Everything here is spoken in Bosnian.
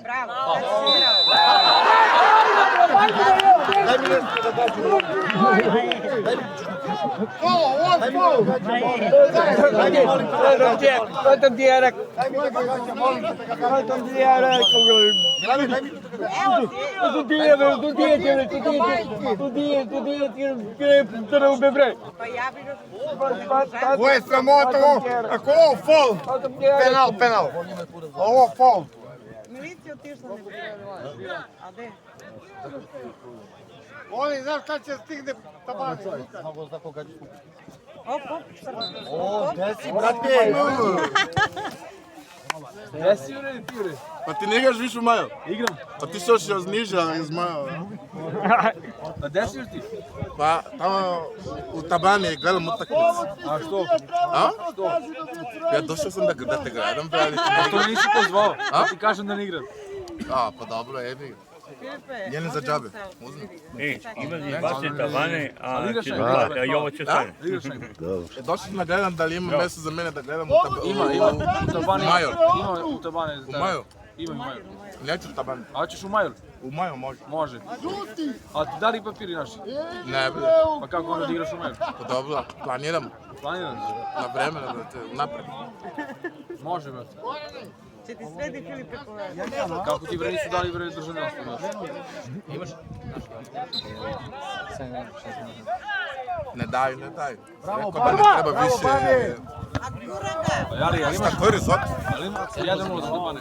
Bravo. Ovo je sramota, ako ovo fol, penal. Ovo fol. Milicija otišla ne bi. A de? Oni, znaš kad će stigne tabani? Op, crno. O, desi, brate! Desi, Jure, ti, Jure. Pa ti ne igraš više u Maju? Igram. Pa ti što si još niža iz Maju? A desi još ti? Pa tamo u Tabani gledam utakmicu. A što? A? Ja došao sam da te gledam, brali. A to nisi pozvao. A? Ti kažem da ne igram. A, pa dobro, jebi. Njeni za džabe. Uzmi. Ima vaše tabane, a Ali igraš će negdje? da i ovo će stane. Igraš negdje? Došao sam da gledam da li ima mjesto za mene da gledam Ima u Tabani. U Major. Ima u Tabani. U Maju? Ima u Major. Neću u Tabani. A ćeš u Major? U Maju može. Može. A ti da li papiri naši? Ne, bre. Pa kako onda da igraš u Major? Pa dobro, planiramo. Planiraš? Na vremena, brate, napred. Može, brate. Će ti sredi Filipe povedati. Kako ti bre nisu dali bre državljanstvo, znaš? Ne daju. Rekao da ne treba više. A gura ga. Pa jali, jel imaš? Šta, koji rizot? Jel ima? Jedan za Tabane.